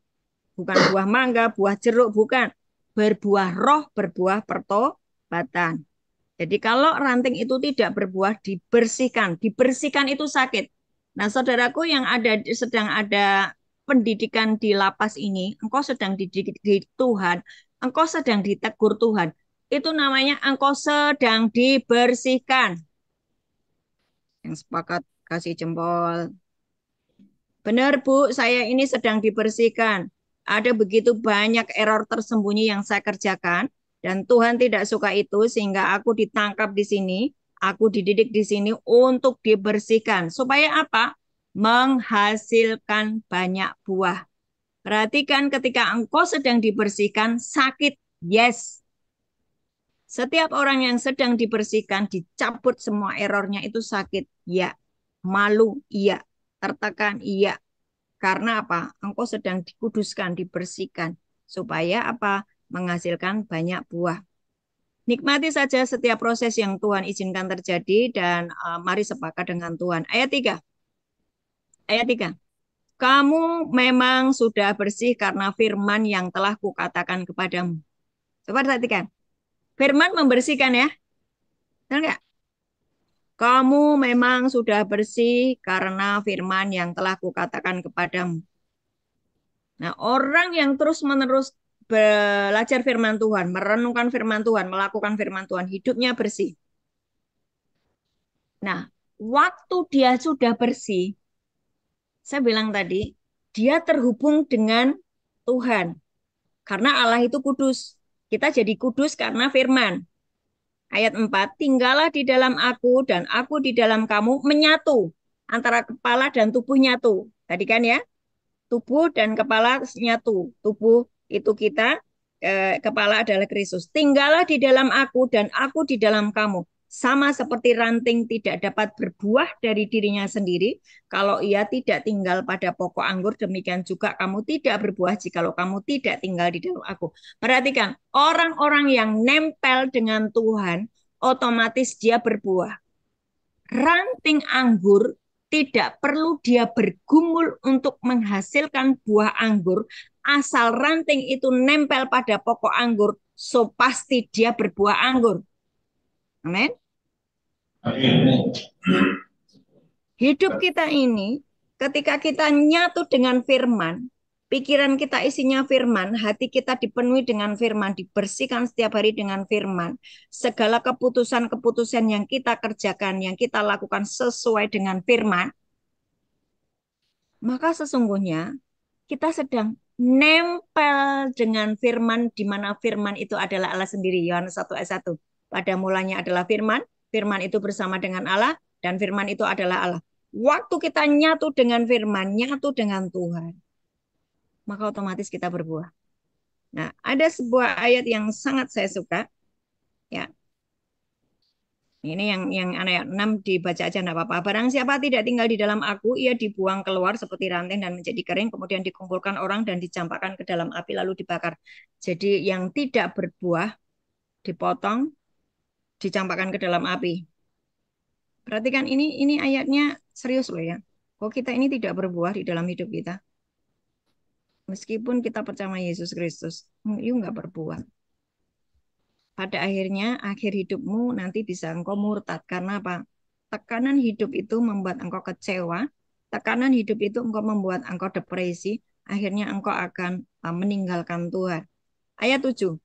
Bukan buah mangga, buah jeruk, bukan. Berbuah roh, berbuah pertobatan. Jadi kalau ranting itu tidak berbuah, dibersihkan. Dibersihkan itu sakit. Nah, saudaraku yang sedang ada pendidikan di lapas ini, engkau sedang dididik di Tuhan, engkau sedang ditegur Tuhan. Itu namanya engkau sedang dibersihkan. Yang sepakat kasih jempol. Benar, Bu, saya ini sedang dibersihkan. Ada begitu banyak error tersembunyi yang saya kerjakan, dan Tuhan tidak suka itu, sehingga aku ditangkap di sini, aku dididik di sini untuk dibersihkan. Supaya apa? Menghasilkan banyak buah. Perhatikan ketika engkau sedang dibersihkan, sakit, yes. Setiap orang yang sedang dibersihkan, dicabut semua errornya itu sakit, ya. Malu, iya. Tertekan, iya. Karena apa? Engkau sedang dikuduskan, dibersihkan. Supaya apa? Menghasilkan banyak buah. Nikmati saja setiap proses yang Tuhan izinkan terjadi dan mari sepakat dengan Tuhan. Ayat 3. Ayat 3. Kamu memang sudah bersih karena firman yang telah kukatakan kepadamu. Coba perhatikan. Firman membersihkan ya. Benar nggak? Kamu memang sudah bersih karena firman yang telah kukatakan kepadamu. Nah, orang yang terus-menerus belajar firman Tuhan, merenungkan firman Tuhan, melakukan firman Tuhan, hidupnya bersih. Nah, waktu dia sudah bersih, saya bilang tadi, dia terhubung dengan Tuhan. Karena Allah itu kudus. Kita jadi kudus karena firman. Ayat 4, tinggallah di dalam aku dan aku di dalam kamu menyatu. Antara kepala dan tubuh nyatu. Tadi kan ya, tubuh dan kepala nyatu. Tubuh itu kita, kepala adalah Kristus. Tinggallah di dalam aku dan aku di dalam kamu. Sama seperti ranting tidak dapat berbuah dari dirinya sendiri, kalau ia tidak tinggal pada pokok anggur, demikian juga kamu tidak berbuah jikalau kamu tidak tinggal di dalam aku. Perhatikan, orang-orang yang nempel dengan Tuhan, otomatis dia berbuah. Ranting anggur tidak perlu dia bergumul untuk menghasilkan buah anggur, asal ranting itu nempel pada pokok anggur, so pasti dia berbuah anggur. Amin. Hidup kita ini, ketika kita nyatu dengan firman, pikiran kita isinya firman, hati kita dipenuhi dengan firman, dibersihkan setiap hari dengan firman. Segala keputusan-keputusan yang kita kerjakan, yang kita lakukan sesuai dengan firman, maka sesungguhnya kita sedang nempel dengan firman, di mana firman itu adalah Allah sendiri. Yohanes 1 ayat 1. Pada mulanya adalah firman, firman itu bersama dengan Allah, dan firman itu adalah Allah. Waktu kita nyatu dengan firman, nyatu dengan Tuhan, maka otomatis kita berbuah. Nah, ada sebuah ayat yang sangat saya suka, ya. Ini yang ayat 6 dibaca aja enggak apa-apa. Barang siapa tidak tinggal di dalam aku, ia dibuang keluar seperti ranting dan menjadi kering, kemudian dikumpulkan orang dan dicampakkan ke dalam api lalu dibakar. Jadi yang tidak berbuah dipotong, dicampakkan ke dalam api. Perhatikan ini ayatnya serius loh ya. Kok kita ini tidak berbuah di dalam hidup kita? Meskipun kita percaya Yesus Kristus, yuk nggak berbuah. Pada akhirnya, akhir hidupmu nanti bisa engkau murtad. Karena apa? Tekanan hidup itu membuat engkau kecewa. Tekanan hidup itu engkau membuat engkau depresi. Akhirnya engkau akan meninggalkan Tuhan. Ayat 7.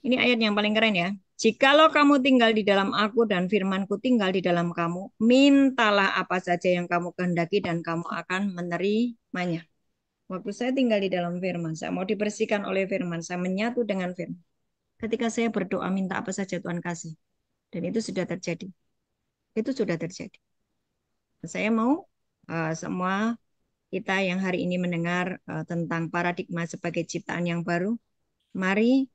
Ini ayat yang paling keren ya. Jikalau kamu tinggal di dalam aku dan firmanku tinggal di dalam kamu, mintalah apa saja yang kamu kehendaki dan kamu akan menerimanya. Waktu saya tinggal di dalam firman, saya mau dibersihkan oleh firman, saya menyatu dengan firman. Ketika saya berdoa minta apa saja Tuhan kasih. Dan itu sudah terjadi. Itu sudah terjadi. Saya mau semua kita yang hari ini mendengar tentang paradigma sebagai ciptaan yang baru, mari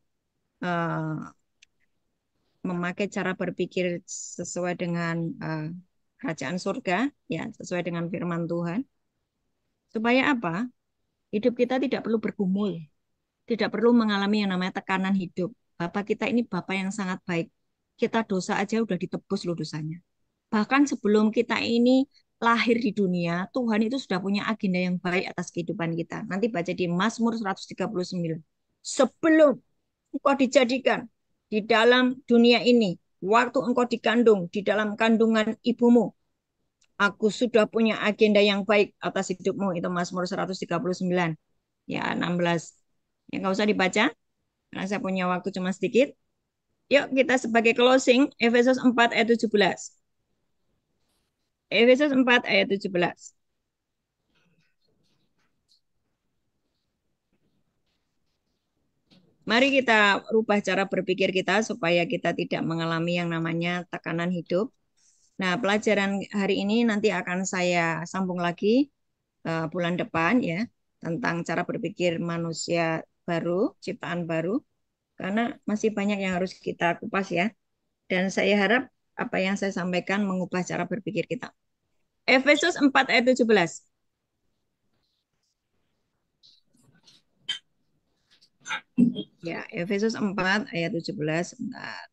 memakai cara berpikir sesuai dengan kerajaan surga, ya, sesuai dengan firman Tuhan. Supaya apa? Hidup kita tidak perlu bergumul, tidak perlu mengalami yang namanya tekanan hidup. Bapak kita ini Bapak yang sangat baik. Kita dosa aja udah ditebus loh dosanya. Bahkan sebelum kita ini lahir di dunia, Tuhan itu sudah punya agenda yang baik atas kehidupan kita. Nanti baca di Mazmur 139. Sebelum engkau dijadikan di dalam dunia ini, waktu engkau dikandung di dalam kandungan ibumu, aku sudah punya agenda yang baik atas hidupmu. Itu Mazmur 139. Ya, 16. Ya, nggak usah dibaca, karena saya punya waktu cuma sedikit. Yuk kita sebagai closing, Efesus 4 ayat 17. Efesus 4 ayat 17. Mari kita rubah cara berpikir kita supaya kita tidak mengalami yang namanya tekanan hidup. Nah, pelajaran hari ini nanti akan saya sambung lagi bulan depan ya, tentang cara berpikir manusia baru, ciptaan baru, karena masih banyak yang harus kita kupas ya. Dan saya harap apa yang saya sampaikan mengubah cara berpikir kita. Efesus 4 ayat 17. Ya, Efesus 4 ayat 17. Bentar.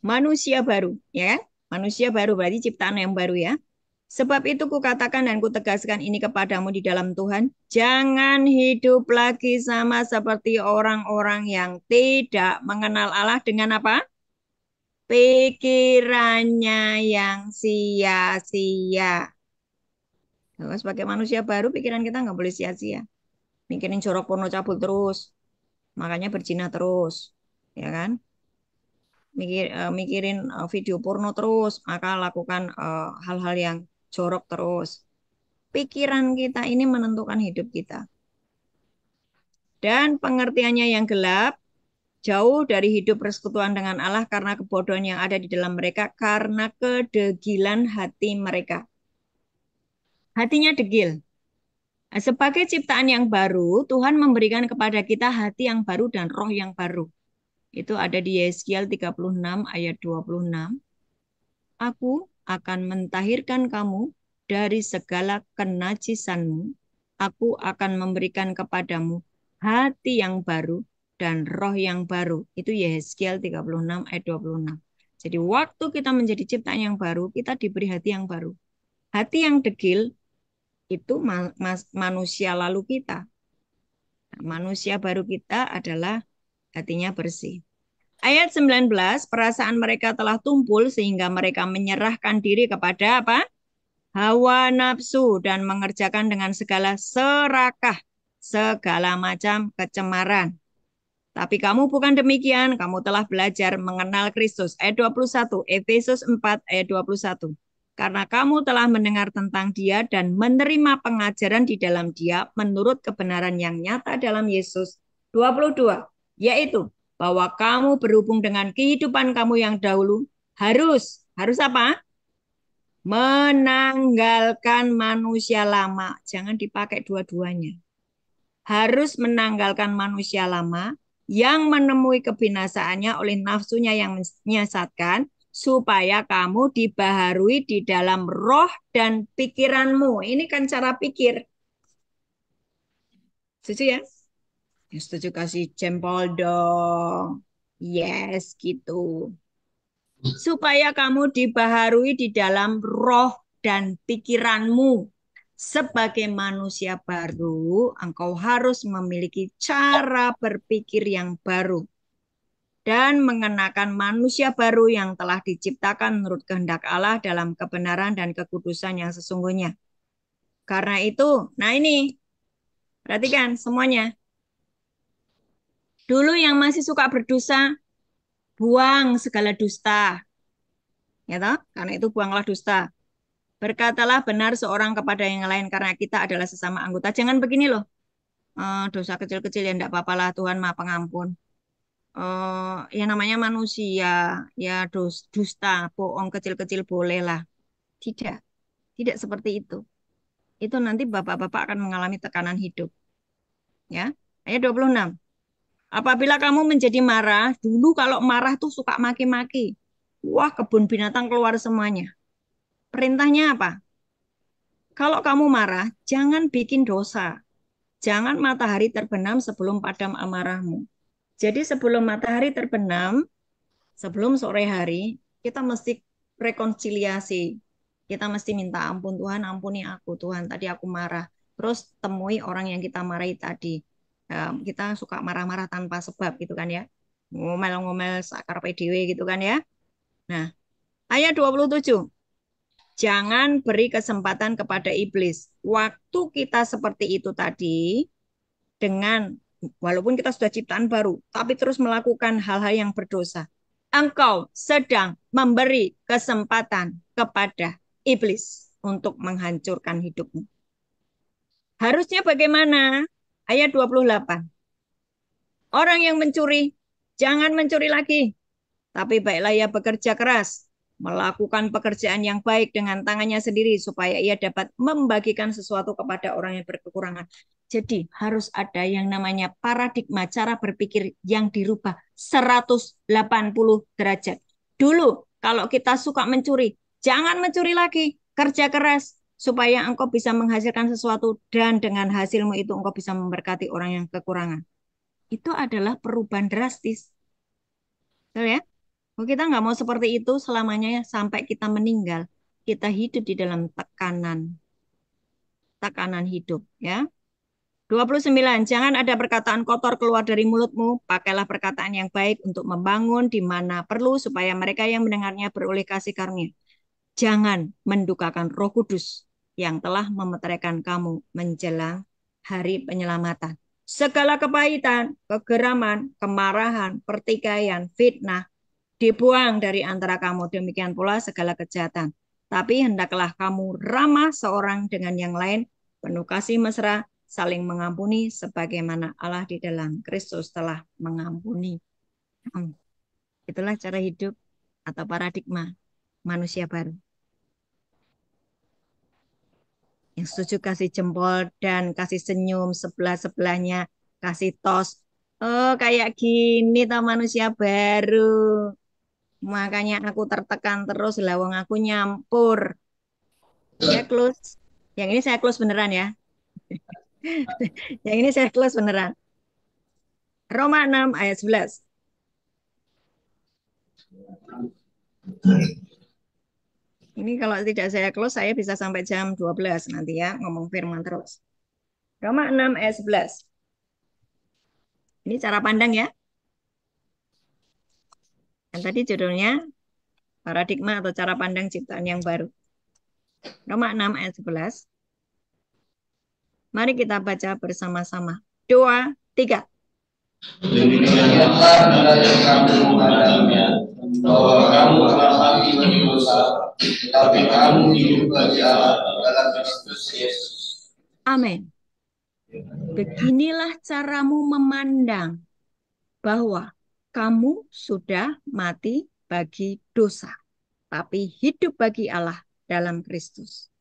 Manusia baru, ya kan? Manusia baru berarti ciptaan yang baru ya. Sebab itu kukatakan dan kutegaskan ini kepadamu di dalam Tuhan, jangan hidup lagi sama seperti orang-orang yang tidak mengenal Allah dengan apa? Pikirannya yang sia-sia. Nah, sebagai manusia baru, pikiran kita nggak boleh sia-sia. Mikirin jorok porno cabul terus, makanya berzina terus, ya kan? Mikirin video porno terus, maka lakukan hal-hal yang jorok terus. Pikiran kita ini menentukan hidup kita. Dan pengertiannya yang gelap, jauh dari hidup persekutuan dengan Allah karena kebodohan yang ada di dalam mereka, karena kedegilan hati mereka. Hatinya degil. Nah, sebagai ciptaan yang baru, Tuhan memberikan kepada kita hati yang baru dan roh yang baru. Itu ada di Yeskiel 36 ayat 26. Aku akan mentahirkan kamu dari segala kenajisanmu. Aku akan memberikan kepadamu hati yang baru dan roh yang baru. Itu Yeskiel 36 ayat 26. Jadi waktu kita menjadi ciptaan yang baru, kita diberi hati yang baru. Hati yang degil itu manusia lalu kita. Manusia baru kita adalah hatinya bersih. Ayat 19, perasaan mereka telah tumpul sehingga mereka menyerahkan diri kepada apa? Hawa nafsu dan mengerjakan dengan segala serakah, segala macam kecemaran. Tapi kamu bukan demikian, kamu telah belajar mengenal Kristus. Ayat 21, Efesus 4 ayat 21. Karena kamu telah mendengar tentang dia dan menerima pengajaran di dalam dia menurut kebenaran yang nyata dalam Yesus. 22, yaitu bahwa kamu berhubung dengan kehidupan kamu yang dahulu harus apa? Menanggalkan manusia lama. Jangan dipakai dua-duanya. Harus menanggalkan manusia lama yang menemui kebinasaannya oleh nafsunya yang menyesatkan, supaya kamu dibaharui di dalam roh dan pikiranmu. Ini kan cara pikir. Setuju ya? Ya setuju kasih jempol dong. Yes, gitu. Supaya kamu dibaharui di dalam roh dan pikiranmu. Sebagai manusia baru, engkau harus memiliki cara berpikir yang baru dan mengenakan manusia baru yang telah diciptakan menurut kehendak Allah dalam kebenaran dan kekudusan yang sesungguhnya. Karena itu, nah ini, perhatikan semuanya. Dulu yang masih suka berdosa, buang segala dusta. Ya toh? Karena itu buanglah dusta. Berkatalah benar seorang kepada yang lain karena kita adalah sesama anggota. Jangan begini loh. Dosa kecil-kecil ya enggak apa-apa lah, Tuhan Maha Pengampun. Ya namanya manusia, ya dusta, bohong kecil-kecil boleh lah. Tidak, tidak seperti itu. Itu nanti bapak-bapak akan mengalami tekanan hidup. Ya, ayat 26. Apabila kamu menjadi marah, dulu kalau marah tuh suka maki-maki. Wah, kebun binatang keluar semuanya. Perintahnya apa? Kalau kamu marah, jangan bikin dosa. Jangan matahari terbenam sebelum padam amarahmu. Jadi sebelum matahari terbenam, sebelum sore hari, kita mesti rekonsiliasi. Kita mesti minta ampun, Tuhan ampuni aku, Tuhan tadi aku marah. Terus temui orang yang kita marahi tadi. Kita suka marah-marah tanpa sebab gitu kan ya. Ngomel-ngomel sakar PDW gitu kan ya. Nah, ayat 27. Jangan beri kesempatan kepada iblis. Waktu kita seperti itu tadi, dengan walaupun kita sudah ciptaan baru, tapi terus melakukan hal-hal yang berdosa, engkau sedang memberi kesempatan kepada iblis untuk menghancurkan hidupmu. Harusnya bagaimana? Ayat 28. Orang yang mencuri, jangan mencuri lagi. Tapi baiklah ia bekerja keras, melakukan pekerjaan yang baik dengan tangannya sendiri supaya ia dapat membagikan sesuatu kepada orang yang berkekurangan. Jadi harus ada yang namanya paradigma cara berpikir yang dirubah 180 derajat. Dulu kalau kita suka mencuri, jangan mencuri lagi, kerja keras supaya engkau bisa menghasilkan sesuatu dan dengan hasilmu itu engkau bisa memberkati orang yang kekurangan. Itu adalah perubahan drastis. Betul ya? Oh, kita nggak mau seperti itu selamanya ya, sampai kita meninggal. Kita hidup di dalam tekanan hidup ya. 29. Jangan ada perkataan kotor keluar dari mulutmu. Pakailah perkataan yang baik untuk membangun di mana perlu supaya mereka yang mendengarnya beroleh kasih karunia. Jangan mendukakan Roh Kudus yang telah memeteraikan kamu menjelang hari penyelamatan. Segala kepahitan, kegeraman, kemarahan, pertikaian, fitnah, dibuang dari antara kamu. Demikian pula segala kejahatan. Tapi hendaklah kamu ramah seorang dengan yang lain, penuh kasih mesra, saling mengampuni, sebagaimana Allah di dalam Kristus telah mengampuni. Itulah cara hidup atau paradigma manusia baru. Yang setuju kasih jempol dan kasih senyum sebelah-sebelahnya, kasih tos. Oh, kayak gini tau manusia baru. Makanya aku tertekan terus, lawang aku nyampur. Saya close. Yang ini saya close beneran ya. Yang ini saya close beneran. Roma 6 ayat 11. Ini kalau tidak saya close, saya bisa sampai jam 12 nanti ya, ngomong firman terus. Roma 6 ayat 11. Ini cara pandang ya. Dan tadi judulnya paradigma atau cara pandang ciptaan yang baru. Roma 6 ayat 11. Mari kita baca bersama-sama. 2, 3. Demikianlah yang kamu memandangnya, bahwa kamu telah mati bagi dosa, tetapi kamu hidup bagi Allah dalam Kristus Yesus. Amin. Beginilah caramu memandang bahwa kamu sudah mati bagi dosa, tapi hidup bagi Allah dalam Kristus.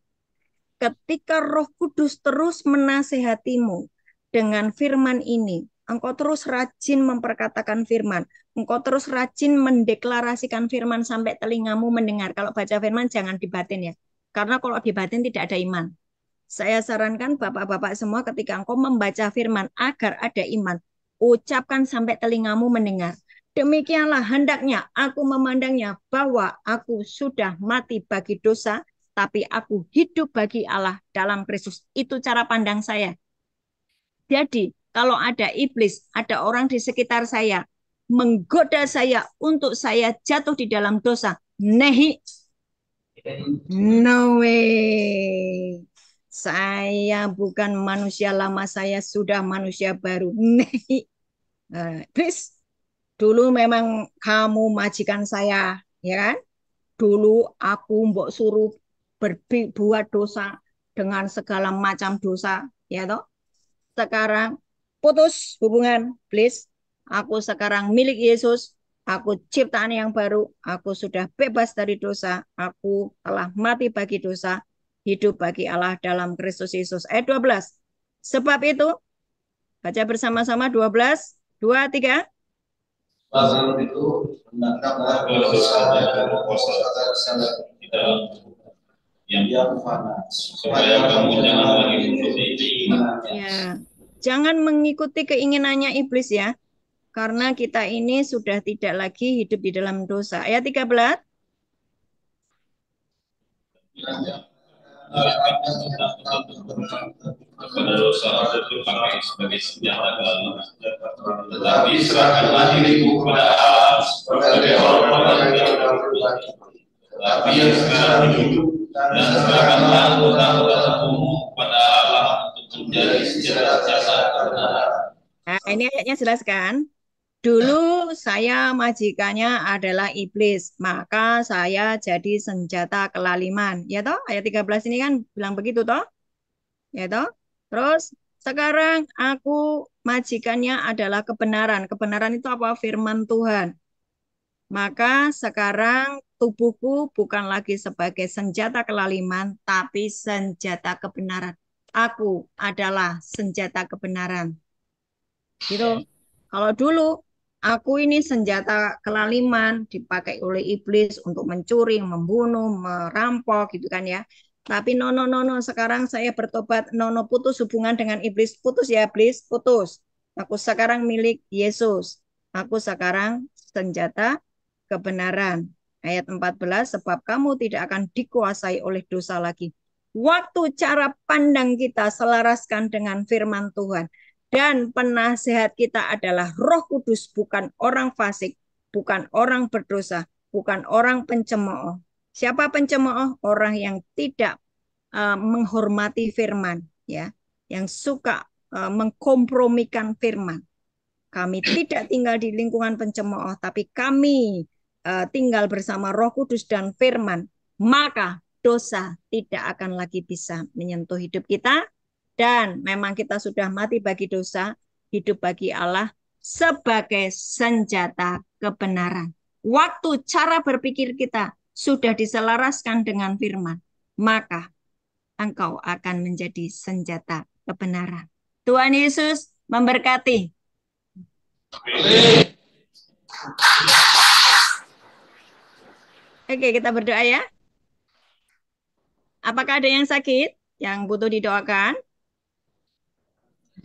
Ketika Roh Kudus terus menasehatimu dengan firman ini, engkau terus rajin memperkatakan firman, engkau terus rajin mendeklarasikan firman sampai telingamu mendengar. Kalau baca firman jangan dibatin ya, karena kalau dibatin tidak ada iman. Saya sarankan bapak-bapak semua ketika engkau membaca firman agar ada iman, ucapkan sampai telingamu mendengar. Demikianlah hendaknya aku memandangnya bahwa aku sudah mati bagi dosa, tapi aku hidup bagi Allah dalam Kristus. Itu cara pandang saya. Jadi, kalau ada iblis, ada orang di sekitar saya, menggoda saya untuk saya jatuh di dalam dosa, nehi, no way. Saya bukan manusia lama, saya sudah manusia baru. Nehi. Iblis, dulu memang kamu majikan saya, ya kan? Dulu aku mbok suruh berbuat dosa dengan segala macam dosa, ya toh. Sekarang putus hubungan, please. Aku sekarang milik Yesus. Aku ciptaan yang baru. Aku sudah bebas dari dosa. Aku telah mati bagi dosa. Hidup bagi Allah dalam Kristus Yesus. Ayat 12. Sebab itu, baca bersama-sama 12, 2, 3. Pasal itu hendaklah berusaha dan berpuasa di dalam yang fana, supaya kamu jangan lagi mengikuti keinginannya. Ya, jangan mengikuti keinginannya iblis ya. Karena kita ini sudah tidak lagi hidup di dalam dosa. Ayat 13. Kepada dosa dipakai sebagai senjata dalam, tetapi serahkanlah dirimu kepada Allah sebagai orang-orang yang dalam berbagi. Tetapi yang sekarang hidup, dan serahkanlah anggota-anggota tubuhmu kepada Allah untuk menjadi senjata-senjata kebenaran. Nah, ini ayatnya jelas kan? Dulu saya majikannya adalah iblis, maka saya jadi senjata kelaliman. Ya toh? Ayat 13 ini kan bilang begitu toh? Ya toh? Terus sekarang aku majikannya adalah kebenaran. Kebenaran itu apa? Firman Tuhan. Maka sekarang tubuhku bukan lagi sebagai senjata kelaliman, tapi senjata kebenaran. Aku adalah senjata kebenaran. Gitu. Kalau dulu aku ini senjata kelaliman dipakai oleh iblis untuk mencuri, membunuh, merampok gitu kan ya. Tapi no, sekarang saya bertobat, no, putus hubungan dengan iblis, putus ya iblis, putus. Aku sekarang milik Yesus. Aku sekarang senjata kebenaran. Ayat 14, sebab kamu tidak akan dikuasai oleh dosa lagi. Waktu cara pandang kita selaraskan dengan firman Tuhan. Dan penasehat kita adalah Roh Kudus, bukan orang fasik, bukan orang berdosa, bukan orang pencemooh. Siapa pencemooh? Orang yang tidak menghormati firman, ya, yang suka mengkompromikan firman. Kami tidak tinggal di lingkungan pencemooh, tapi kami tinggal bersama Roh Kudus dan firman. Maka dosa tidak akan lagi bisa menyentuh hidup kita. Dan memang kita sudah mati bagi dosa, hidup bagi Allah sebagai senjata kebenaran. Waktu cara berpikir kita sudah diselaraskan dengan firman, maka engkau akan menjadi senjata kebenaran. Tuhan Yesus memberkati. Oke, kita berdoa ya. Apakah ada yang sakit yang butuh didoakan?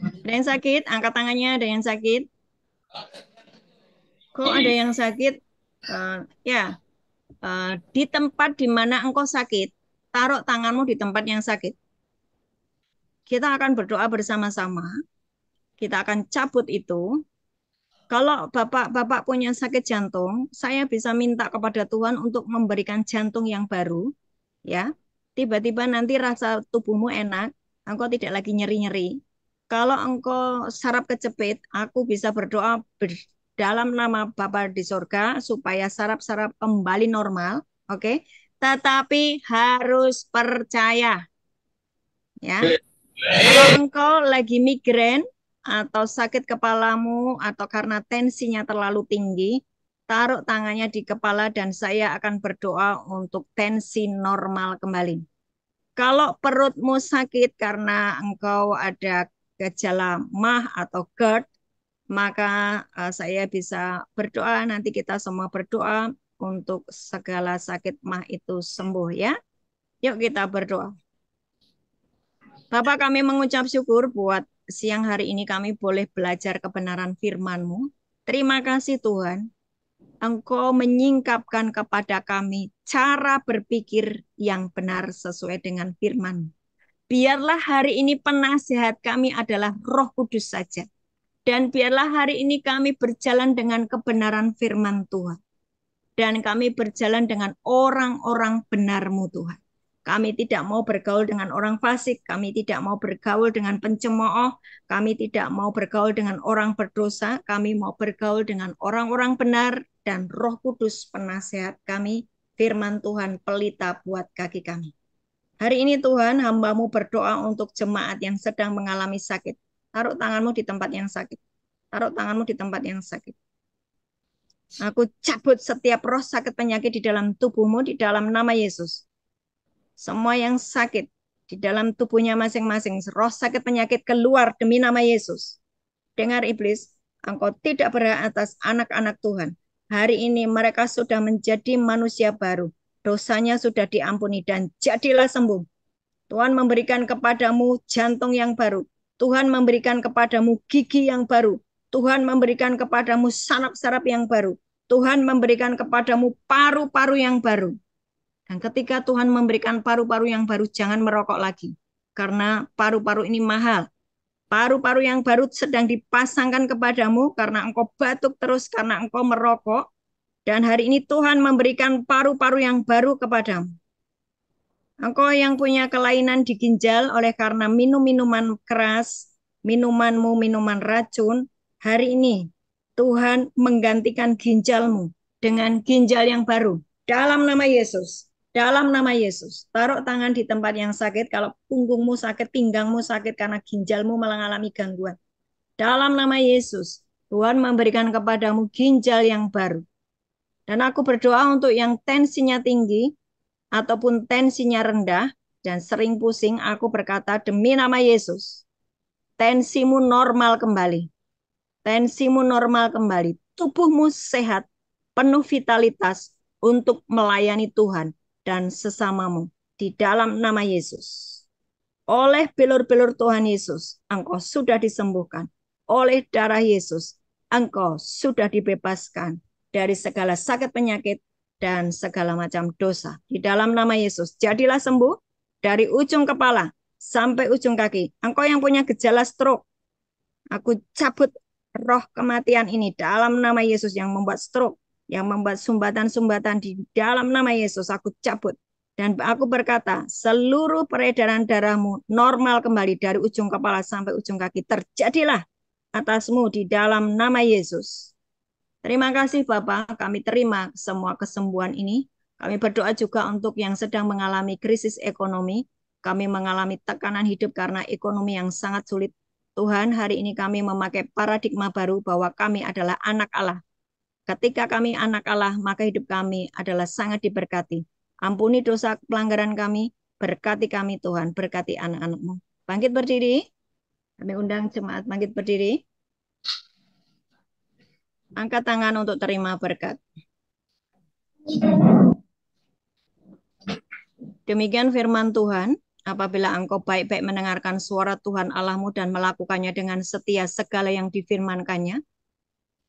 Ada yang sakit? Angkat tangannya. Ada yang sakit? Kok ada yang sakit? Ya, di tempat di mana engkau sakit, taruh tanganmu di tempat yang sakit. Kita akan berdoa bersama-sama. Kita akan cabut itu. Kalau bapak-bapak punya sakit jantung, saya bisa minta kepada Tuhan untuk memberikan jantung yang baru. Ya, tiba-tiba nanti rasa tubuhmu enak, engkau tidak lagi nyeri-nyeri. Kalau engkau saraf kejepit, aku bisa berdoa dalam nama Bapa di surga supaya saraf-saraf kembali normal, oke? Tetapi harus percaya, ya. Kalau engkau lagi migrain atau sakit kepalamu atau karena tensinya terlalu tinggi, taruh tangannya di kepala dan saya akan berdoa untuk tensi normal kembali. Kalau perutmu sakit karena engkau ada gejala MAH atau GERD, maka saya bisa berdoa, nanti kita semua berdoa untuk segala sakit MAH itu sembuh ya. Yuk kita berdoa. Bapak, kami mengucap syukur buat siang hari ini kami boleh belajar kebenaran firman-Mu. Terima kasih Tuhan, Engkau menyingkapkan kepada kami cara berpikir yang benar sesuai dengan firman. Biarlah hari ini penasihat kami adalah Roh Kudus saja. Dan biarlah hari ini kami berjalan dengan kebenaran firman Tuhan. Dan kami berjalan dengan orang-orang benar-Mu Tuhan. Kami tidak mau bergaul dengan orang fasik, kami tidak mau bergaul dengan pencemooh, kami tidak mau bergaul dengan orang berdosa, kami mau bergaul dengan orang-orang benar dan Roh Kudus penasehat kami, firman Tuhan pelita buat kaki kami. Hari ini Tuhan, hamba-Mu berdoa untuk jemaat yang sedang mengalami sakit. Taruh tanganmu di tempat yang sakit. Taruh tanganmu di tempat yang sakit. Aku cabut setiap roh sakit penyakit di dalam tubuhmu, di dalam nama Yesus. Semua yang sakit di dalam tubuhnya masing-masing, roh sakit penyakit keluar demi nama Yesus. Dengar iblis, engkau tidak berhak atas anak-anak Tuhan. Hari ini mereka sudah menjadi manusia baru. Dosanya sudah diampuni dan jadilah sembuh. Tuhan memberikan kepadamu jantung yang baru. Tuhan memberikan kepadamu gigi yang baru. Tuhan memberikan kepadamu saraf-saraf yang baru. Tuhan memberikan kepadamu paru-paru yang baru. Dan ketika Tuhan memberikan paru-paru yang baru, jangan merokok lagi. Karena paru-paru ini mahal. Paru-paru yang baru sedang dipasangkan kepadamu karena engkau batuk terus karena engkau merokok. Dan hari ini Tuhan memberikan paru-paru yang baru kepadamu. Engkau yang punya kelainan di ginjal oleh karena minum minuman keras, minumanmu minuman racun, hari ini Tuhan menggantikan ginjalmu dengan ginjal yang baru. Dalam nama Yesus. Dalam nama Yesus, taruh tangan di tempat yang sakit. Kalau punggungmu sakit, pinggangmu sakit karena ginjalmu mengalami gangguan. Dalam nama Yesus, Tuhan memberikan kepadamu ginjal yang baru. Dan aku berdoa untuk yang tensinya tinggi ataupun tensinya rendah dan sering pusing, aku berkata demi nama Yesus, tensimu normal kembali. Tensimu normal kembali. Tubuhmu sehat, penuh vitalitas untuk melayani Tuhan dan sesamamu di dalam nama Yesus. Oleh bilur-bilur Tuhan Yesus, engkau sudah disembuhkan. Oleh darah Yesus, engkau sudah dibebaskan dari segala sakit penyakit dan segala macam dosa. Di dalam nama Yesus, jadilah sembuh dari ujung kepala sampai ujung kaki. Engkau yang punya gejala stroke, aku cabut roh kematian ini dalam nama Yesus yang membuat stroke, yang membuat sumbatan-sumbatan di dalam nama Yesus, aku cabut. Dan aku berkata, seluruh peredaran darahmu normal kembali dari ujung kepala sampai ujung kaki. Terjadilah atasmu di dalam nama Yesus. Terima kasih Bapak, kami terima semua kesembuhan ini. Kami berdoa juga untuk yang sedang mengalami krisis ekonomi. Kami mengalami tekanan hidup karena ekonomi yang sangat sulit. Tuhan, hari ini kami memakai paradigma baru bahwa kami adalah anak Allah. Ketika kami anak Allah, maka hidup kami adalah sangat diberkati. Ampuni dosa pelanggaran kami, berkati kami Tuhan, berkati anak-anak-Mu. Bangkit berdiri, kami undang jemaat bangkit berdiri. Angkat tangan untuk terima berkat. Demikian firman Tuhan, apabila engkau baik-baik mendengarkan suara Tuhan Allahmu dan melakukannya dengan setia segala yang difirmankannya,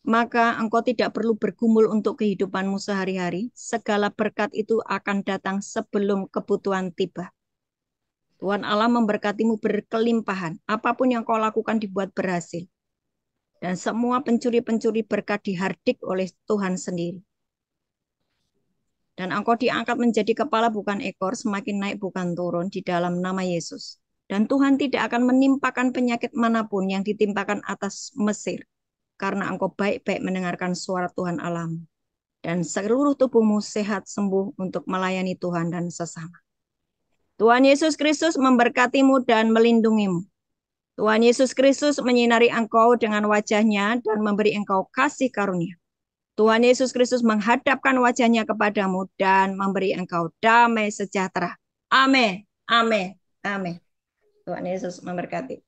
maka engkau tidak perlu bergumul untuk kehidupanmu sehari-hari. Segala berkat itu akan datang sebelum kebutuhan tiba. Tuhan Allah memberkatimu berkelimpahan. Apapun yang kau lakukan dibuat berhasil. Dan semua pencuri-pencuri berkat dihardik oleh Tuhan sendiri. Dan engkau diangkat menjadi kepala bukan ekor, semakin naik bukan turun di dalam nama Yesus. Dan Tuhan tidak akan menimpakan penyakit manapun yang ditimpakan atas Mesir. Karena engkau baik-baik mendengarkan suara Tuhan Allahmu. Dan seluruh tubuhmu sehat sembuh untuk melayani Tuhan dan sesama. Tuhan Yesus Kristus memberkatimu dan melindungimu. Tuhan Yesus Kristus menyinari engkau dengan wajah-Nya dan memberi engkau kasih karunia. Tuhan Yesus Kristus menghadapkan wajah-Nya kepadamu dan memberi engkau damai sejahtera. Amin. Amin. Amin. Tuhan Yesus memberkati.